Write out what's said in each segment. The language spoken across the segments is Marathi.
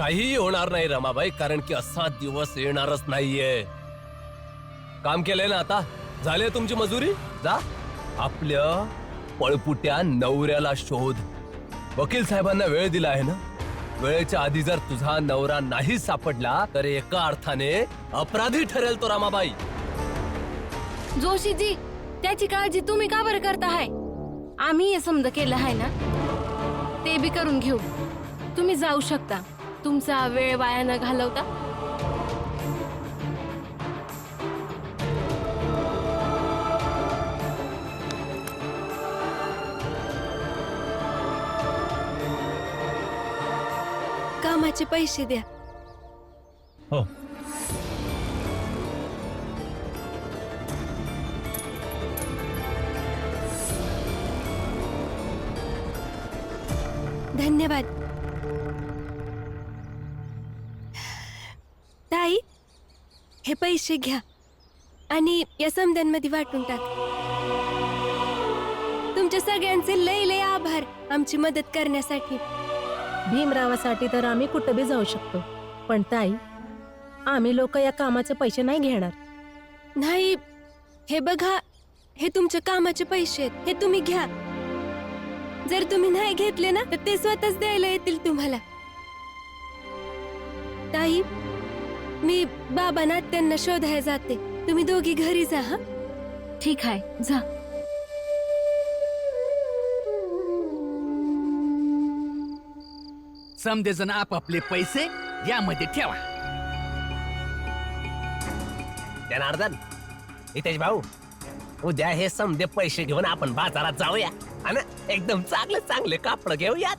काहीही होणार नाही रमाबाई, कारण की असा दिवस येणारच नाहीये. काम केलंय ना आता, झाले तुमची मजुरी. जा आपल्या पळपुट्या नवऱ्याला शोध. वकील साहेबांना वेळ दिला आहे ना, वेळेच्या आधी जर तुझा नवरा नाही सापडला तर एका अर्थाने अपराधी ठरेल तो रमाबाई. जोशीजी, त्याची काळजी तुम्ही का बरं करताय? आम्ही हे समज केलं आहे ना, ते बी करून घेऊ. तुम्ही जाऊ शकता, तुमचा वेळ वाया न घालवता. कामाचे पैसे द्या. हो. धन्यवाद. ताई, हे पैसे घ्या आणि या समद्यांमध्ये वाटून टाक. तुमच्या सगळ्यांचे लय लय आभार आमची मदत करण्यासाठी. भीमरावासाठी तर आम्ही कुठं बी जाऊ शकतो, पण ताई, आम्ही लोक या कामाचे पैसे नाही घेणार. नाही, हे बघा, हे तुमच्या कामाचे पैसे आहेत, हे तुम्ही घ्या. जर तुम्ही नाही घेतले ना तर ते स्वतःच द्यायला येतील तुम्हाला. ताई, मी बाबांना त्यांना शोधायला जाते, तुम्ही दोघी घरी जा. हा, ठीक आहे, जा. समदेजण आपापले पैसे यामध्ये ठेवा. जनार्दन, हितेश भाऊ, उद्या हे समदे पैसे घेऊन आपण बाजारात जाऊया आणि एकदम चांगले चांगले कापड घेऊयात.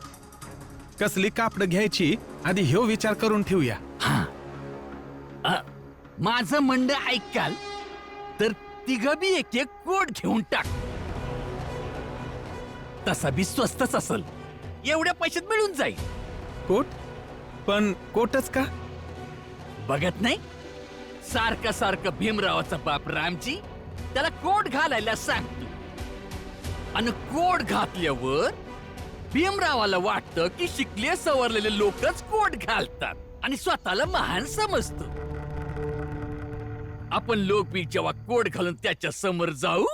कसली कापड घ्यायची आधी ह्यो विचार करून ठेवूया. माझं मंड ऐकाल तर तिघं बी एक एक कोट घेऊन टाक. तसा बी स्वस्तच असल, एवढ्या पैशात मिळून जाईल. कोट? पण कोटच का? बघत नाही, सारखं सारखं भीमरावाचा बाप रामजी त्याला कोट घालायला सांगतो, आणि कोट घातल्यावर भीमरावाला वाटतं की शिकले सवरलेले लोकच कोट घालतात आणि स्वतःला महान समजतो. आपण लोक बी जेव्हा कोट घालून त्याच्या समोर जाऊ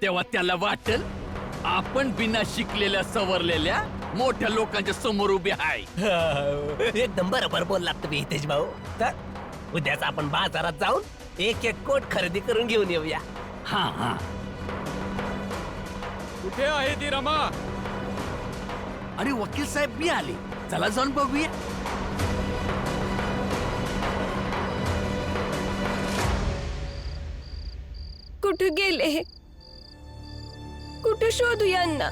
तेव्हा त्याला वाटेल आपण बिना शिकलेल्या सवरलेल्या मोठ्या लोकांच्या समोर उभे आहे. एकदम बरोबर बोललात तुम्ही हितेश भाऊ. तर उद्याच आपण बाजारात जाऊन एक एक कोट खरेदी करून घेऊन येऊया. हा हा. कुठे आहे ती रमा? अरे वकील साहेब बी आले, चला जाऊन बघूया. कुठे गेले हे? कुठे शोधू यांना?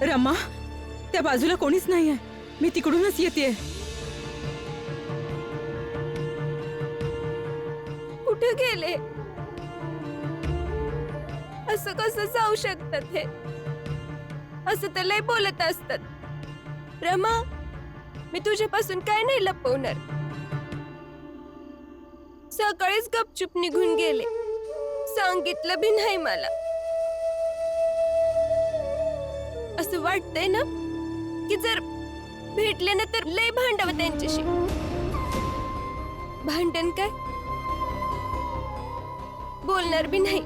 रमा, त्या बाजूला कोणीच नाहीये, मी तिकडूनच येते. कुठे गेले? असं कसं जाऊ शकतात हे? असं तर लय बोलत असतात. रमा, मी तुझ्यापासून काय नाही लपवणार. सकाळीच गपचूप निघून गेले, सांगितलं बी नाही मला. असं वाटतंय ना की जर भेटले ना तर लय भांडावं त्यांच्याशी. भांडण काय, बोलणार बी नाही.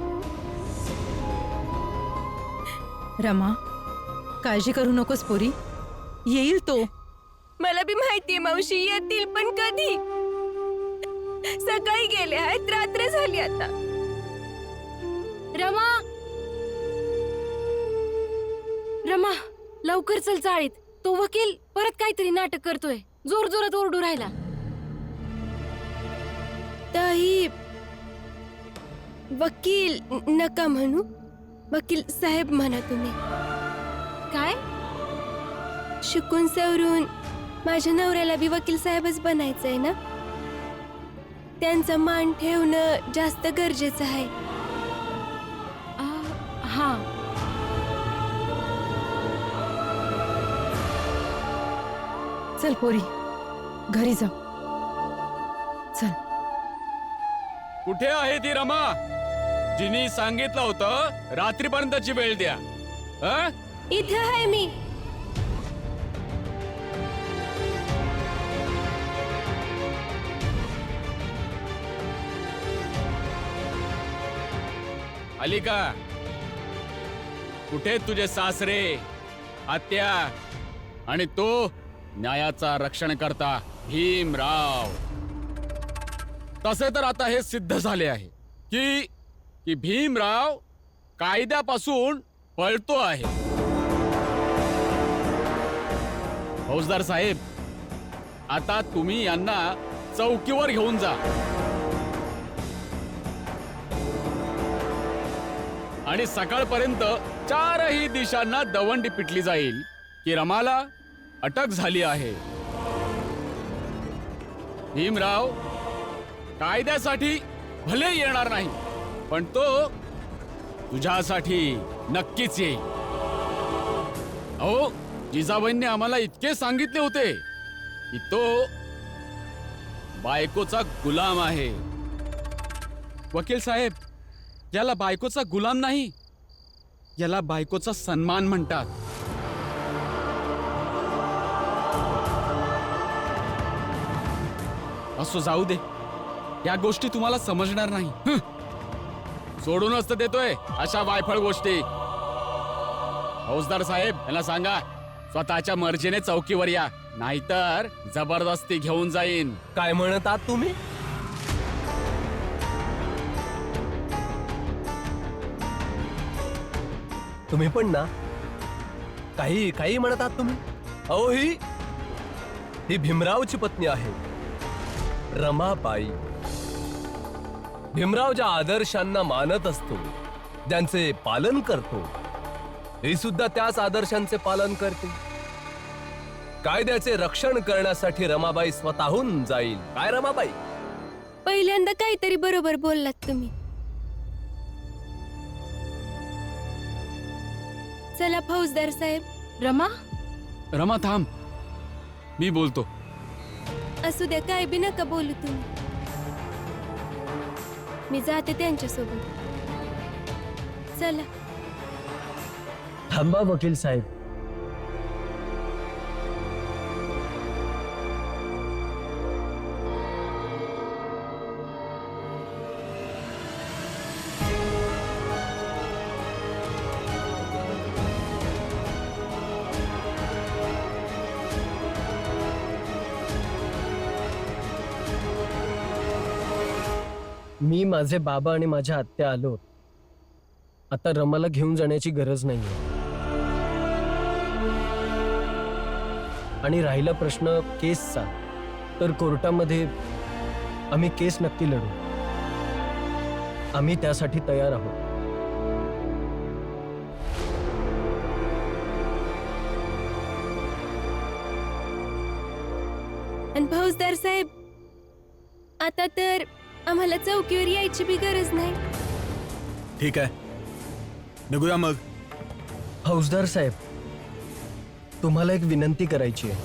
रमा, काळजी करू नकोस पोरी, येईल तो. मला बी माहितीये मावशी, येतील, पण कधी? सकाळी गेले आहेत, रात्र झाली आता. रमा, रमा, लवकर चल चाळीत. तो वकील परत काहीतरी नाटक करतोय, जोर जोरात ओरडू राहिला. ताई, वकील नका म्हणू, वकील साहेब म्हणा तुम्ही. काय? शिकून सवरून माझ्या नवऱ्याला बी वकील साहेबच बनायचंय ना? त्यांचा मान ठेवणं जास्त गरजेचं आहे. हा. चल पोरी, घरी जाऊ. चल. कुठे आहे ती रमा? जिनी सांगितलं होतं रात्रीपर्यंतची वेळ द्या. इथं आहे मी. आली का? कुठे तुझे सासरे, आत्या आणि तो न्यायाचा रक्षण करता भीमराव? तसे तर आता हे सिद्ध झाले आहे की भीमराव कायद्यापासून पळतो आहे. फौजदार साहेब, आता तुम्ही यांना चौकीवर घेऊन जा आणि सकाळपर्यंत चारही दिशांना दवंडी पिटली जाईल की रमाला अटक झाली आहे. भीमराव कायद्यासाठी भले येणार नाही, पण तो तुझ्यासाठी नक्कीच येईल. अहो, जिजाबाईंनी आम्हाला इतके सांगितले होते की तो बायकोचा गुलाम आहे. वकील साहेब, याला बायकोचा गुलाम नाही, याला बायकोचा सन्मान म्हणतात. असो, जाऊ दे, या गोष्टी तुम्हाला समजणार नाही. सोडूनच तर देतोय अशा वायफळ गोष्टी. फौजदार साहेब, यांना सांगा स्वतःच्या मर्जीने चौकीवर या, नाहीतर जबरदस्ती घेऊन जाईन. काय म्हणत आहात तुम्ही? तुम्ही पण ना काही काही म्हणत आहात तुम्ही? अहो, ही भीमरावची पत्नी आहे, रमाबाई. भीमराव ज्या आदर्शांना मानत असतो, ज्यांचे पालन करतो, ही सुद्धा त्याच आदर्शांचे पालन करते. कायद्याचे रक्षण करण्यासाठी रमाबाई स्वतःहून जाईल. काय रमाबाई? पहिल्यांदा काहीतरी बरोबर बोललात तुम्ही. चला फौजदार साहेब. रमा थांब, मी बोलतो. असू द्या, काय बी नका बोलू तुम्ही. मी जाते त्यांच्यासोबत. चला. थांबा वकील साहेब. मी, माझे बाबा आणि माझ्या आत्या आलो. आता रमाला घेऊन जाण्याची गरज नाहीये. आणि राहिला प्रश्न केसचा, तर कोर्टामध्ये आम्ही केस नक्की लढू. आम्ही त्यासाठी तयार आहोत. आणि फौजदार साहेब, आता तर आम्हाला चौकीवर यायची बी गरज नाही. ठीक आहे, निघूया मग. फौजदार साहेब, तुम्हाला एक विनंती करायची आहे.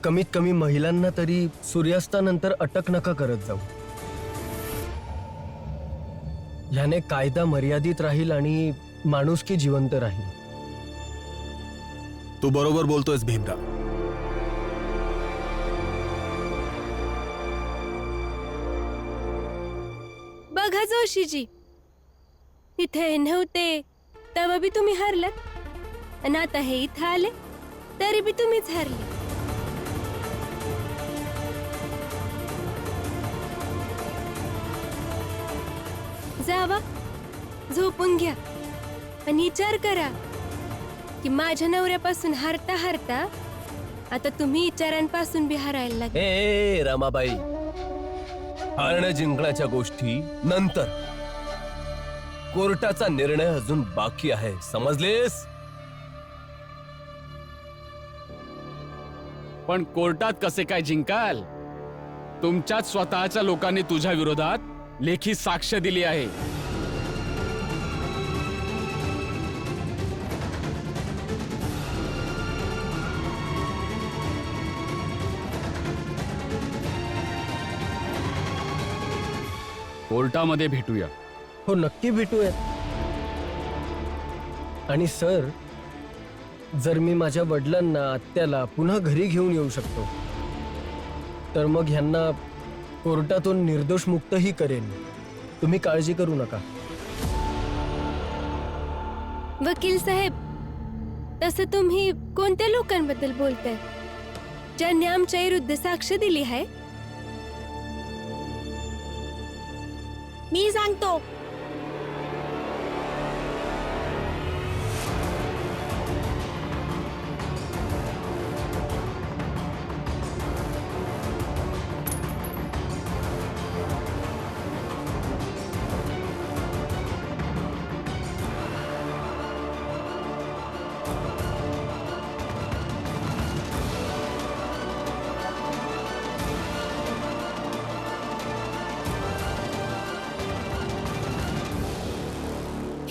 कमीत कमी महिलांना तरी सूर्यास्तानंतर अटक नका करत जाऊ. ह्याने कायदा मर्यादित राहील आणि माणुसकी जिवंत राहील. तू बरोबर बोलतोयस भीमराव. बघा जोशीजी, इथे नव्हते तेव्हा बी तुम्ही हारलात, आणि आता हे इथं आले तरी बी तुम्हीच हारले. जावा, झोपून घ्या आणि विचार करा की माझ्या नवऱ्यापासून हारता हारता आता तुम्ही विचारांपासून बी हारायला लागले. ए रमाबाई, हारणं जिंकण्याच्या गोष्टी नंतर. कोर्टाचा निर्णय अजून बाकी आहे, समजलेस? पण कोर्टात कसे काय जिंकाल? तुमच्याच स्वतःच्या लोकांनी तुझ्या विरोधात लेखी साक्ष दिली आहे. कोर्टामध्ये भेटूया. हो, नक्की भेटूया. आणि सर, जर मी माझ्या वडिलांना, आत्याला पुन्हा घरी घेऊन येऊ शकतो, तर मग ह्यांना कोर्टातून निर्दोष मुक्तही करेन. तुम्ही काळजी करू नका. वकील साहेब, तसं तुम्ही कोणत्या लोकांबद्दल बोलताय ज्यांनी आमच्या विरुद्ध साक्ष दिली आहे? मी सांगतो.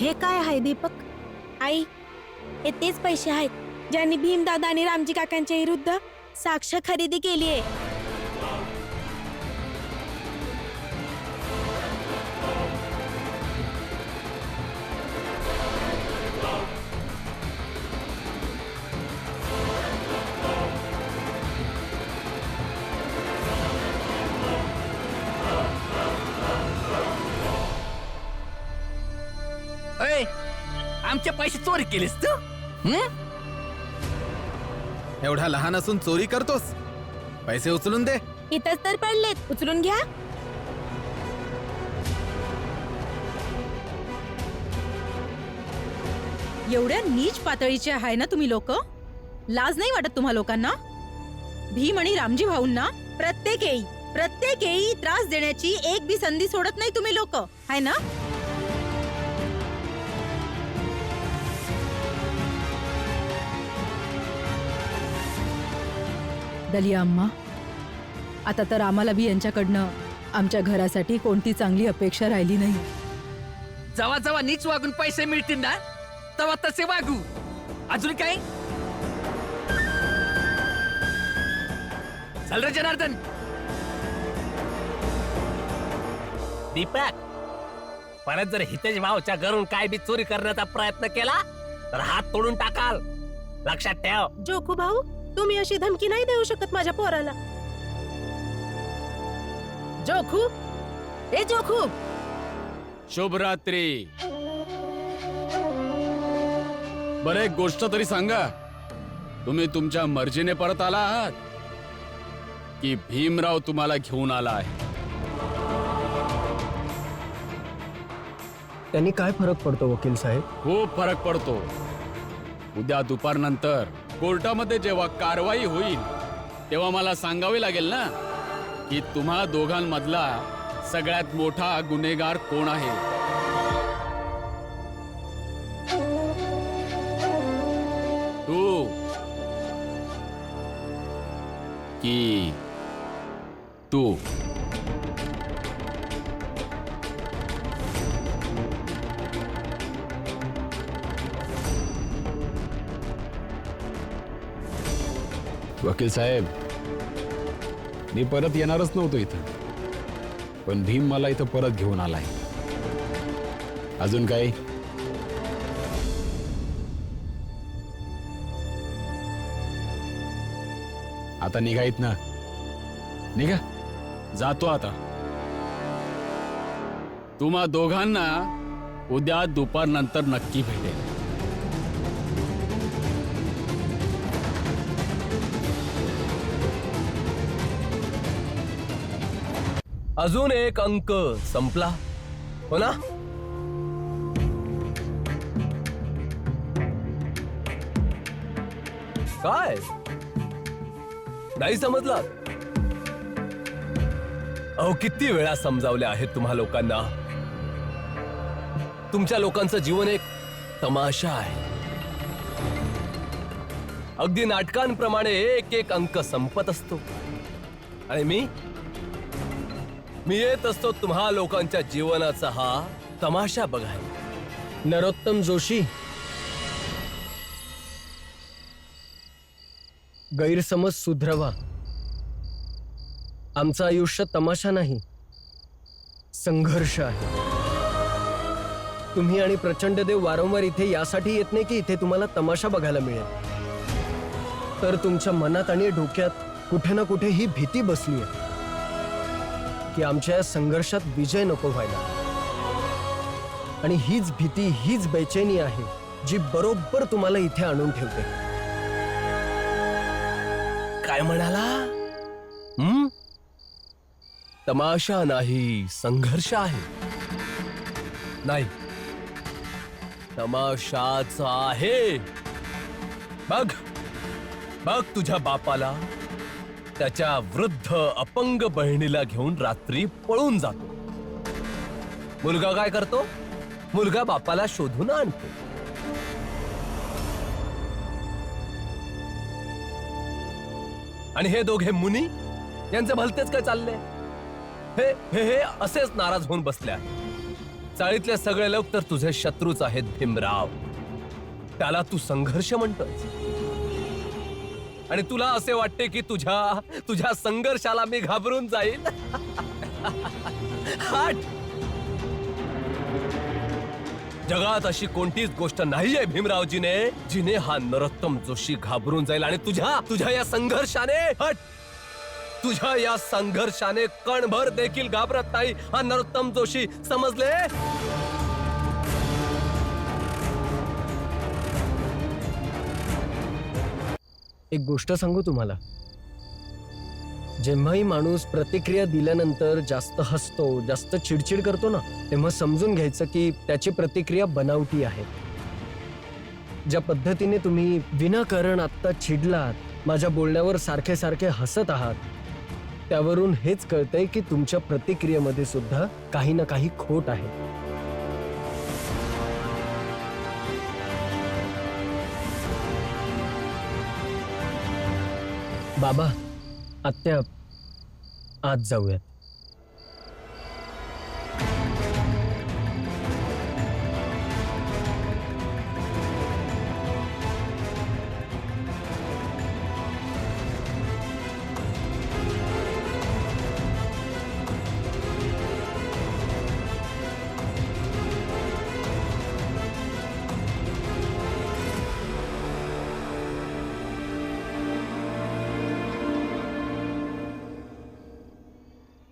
हे काय आहे दीपक? आई, हे तेच पैसे आहेत ज्यांनी भीमदादा आणि रामजी काकांच्या विरुद्ध साक्ष खरेदी केली आहे. अय, आमचे पैसे चोरी केलीस तू? हं? एवढा लहान असून चोरी करतोस? पैसे उचलून दे. इथंच तर पडलेत, उचलून घ्या. एवढ्या नीच पातळीचे आहे ना तुम्ही लोक? लाज नाही वाटत तुम्हा लोकांना? भीम आणि रामजी भाऊंना प्रत्येक वेळी त्रास देण्याची एक बी संधी सोडत नाही तुम्ही लोक, आहे ना? दलिया अम्मा, आता तर आम्हाला बी यांच्याकडनं आमच्या घरासाठी कोणती चांगली अपेक्षा राहिली नाही. जेव्हा जेव्हा नीच वागून पैसे मिळतील ना तेव्हा तसे वागू. अजून काय? चल रे जनार्दन. दीपक, परत जर हितेश भाऊच्या घरून काय बी चोरी करण्याचा प्रयत्न केला तर हात तोडून टाकाल, लक्षात ठेव. जोखू भाऊ, तुम्ही अशी धमकी नाही देऊ शकत माझ्या पोराला. जोखू, ए जोखू. शुभ रात्री. बरं, एक गोष्ट तरी सांगा, तुम्ही तुमच्या मर्जीने परत आला आहात की भीमराव तुम्हाला घेऊन आला आहे? त्यांनी काय फरक पडतो वकील साहेब? खूप फरक पडतो. उद्या दुपारनंतर कोर्टामध्ये जेव्हा कारवाई होईल तेव्हा मला सांगावे लागेल ना की तुम्हा दोघांमधला सगळ्यात मोठा गुन्हेगार कोण आहे. तू की तू? वकील साहेब, मी परत येणारच नव्हतो इथं, पण भीम मला इथं परत घेऊन आलाय. अजून काही? आता निघायत ना? निघा. जातो आता. तुम्हा दोघांना उद्या दुपारनंतर नक्की भेटेल. अजून एक अंक संपला, हो ना? काय नाही समजला? अहो, किती वेळा समजावले आहेत तुम्हा लोकांना. तुमच्या लोकांचं जीवन एक तमाशा आहे. अगदी नाटकांप्रमाणे एक एक अंक संपत असतो आणि मी येत असतो तुम्हा लोकांच्या जीवनाचा हा तमाशा बघायला. नरोत्तम जोशी, गैरसमज सुधरवा. आमचं आयुष्य तमाशा नाही, संघर्ष आहे. तुम्ही आणि प्रचंड देव वारंवार इथे यासाठी येत नाही की इथे तुम्हाला तमाशा बघायला मिळेल, तर तुमच्या मनात आणि डोक्यात कुठे ना कुठे ही भीती बसली आहे की आमच्या या संघर्षात विजय नको व्हायला. आणि हीच भीती, हीच बेचैनी आहे जी बरोबर तुम्हाला इथे आणून ठेवते. काय म्हणाला? तमाशा नाही, संघर्ष आहे. नाही, तमाशाच आहे. बघ बघ तुझ्या बापाला त्याच्या वृद्ध अपंग बहिणीला घेऊन रात्री पळून जातो. मुलगा काय करतो? मुलगा बापाला शोधून आणतो. आणि हे दोघे मुनी, यांचे भलतेच काय चाललंय? हे हे हे असेच नाराज होऊन बसले आहेत. चाळीतले सगळे लोक तर तुझे शत्रूच आहेत भीमराव. त्याला तू संघर्ष म्हणतोस आणि तुला असे वाटते की तुझ्या संघर्षाला मी घाबरून जाईल? हट! जगात अशी कोणतीच गोष्ट नाहीये भीमरावजीने जिने हा नरोत्तम जोशी घाबरून जाईल. आणि तुझ्या या संघर्षाने, हट, तुझ्या या संघर्षाने कणभर देखील घाबरत नाही हा नरोत्तम जोशी, समजले? एक गोष्ट सांगू तुम्हाला, जेव्हाही माणूस प्रतिक्रिया दिल्यानंतर जास्त हसतो, जास्त चिडचिड करतो ना, तेव्हा समजून घ्यायचं की त्याची प्रतिक्रिया बनावटी आहे. ज्या पद्धतीने तुम्ही विनाकारण आत्ता चिडलात, माझ्या बोलण्यावर सारखे सारखे हसत आहात, त्यावरून हेच कळतंय की तुमच्या प्रतिक्रियेमध्ये सुद्धा काही ना काही खोट आहे. बाबा, आत्या, आज जाऊयात.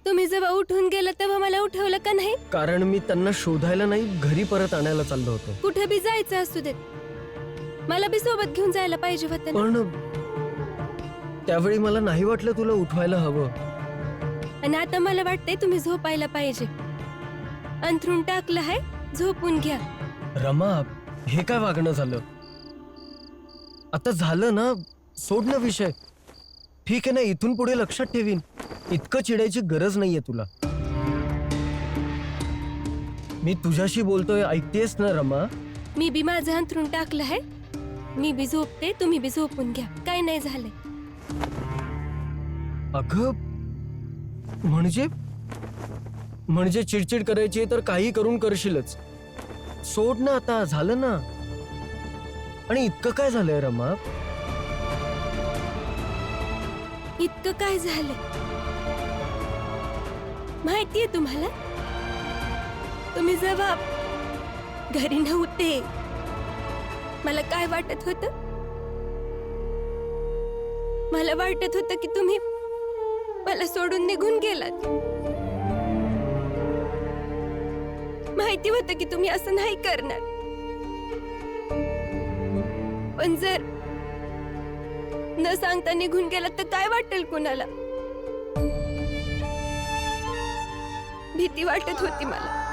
तुम्ही जेव्हा उठून गेला तेव्हा मला उठवलं का नाही? कारण मी त्यांना शोधायला नाही, घरी परत आणायला चाललो होतो. कुठे बी जायचं असू देत, मला बी सोबत घेऊन जायला पाहिजे होतं ना. पण त्यावेळी मला नाही वाटलं तुला उठवायला हवं. आणि आता मला वाटतंय तुम्ही झोपायला पाहिजे. अंथरूण टाकलं आहे, झोपून घ्या. रमा, हे काय वागणं झालं? आता झालं ना, सोडणं विषय. ठीक आहे ना, इथून पुढे लक्षात ठेवीन. इतकं चिडायची गरज नाहीये तुला. मी तुझ्याशी बोलतोय, ऐकतेस ना रमा? मी बी माझं अंथरूण टाकलं आहे, मी बी झोपते, तुम्ही बी झोपून घ्या. काय नाही झालंय. अगं, म्हणजे चिडचिड करायची तर काही करून करशीलच. सोड ना आता, झालं ना. आणि इतकं काय झालंय रमा? इतकं काय झालं माहितीये तुम्हाला? तुम्ही जेव्हा घरी नव्हते, मला काय वाटत होतं? मला वाटत होतं की तुम्ही मला सोडून निघून गेलात. माहिती होतं की तुम्ही असं नाही करणार. पण जर न सांगता निघून गेलात तर काय वाटेल कुणाला? भीती वाटत होती मला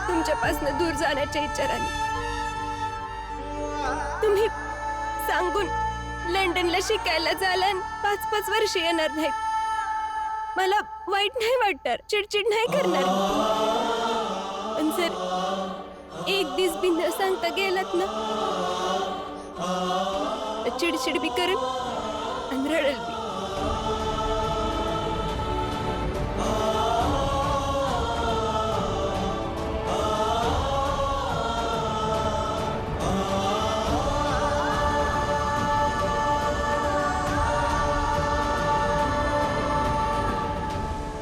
तुमच्यापासून दूर जाण्याच्या विचाराने. तुम्ही सांगून लंडनला शिकायला जाल, 5-5 वर्ष येणार नाहीत. मला वाईट नाही वाटणार, चिडचिड नाही करणार. पण जर एक दिवस बी न सांगता गेलात ना, चिडचिड बी करेल आणि रडेल बी.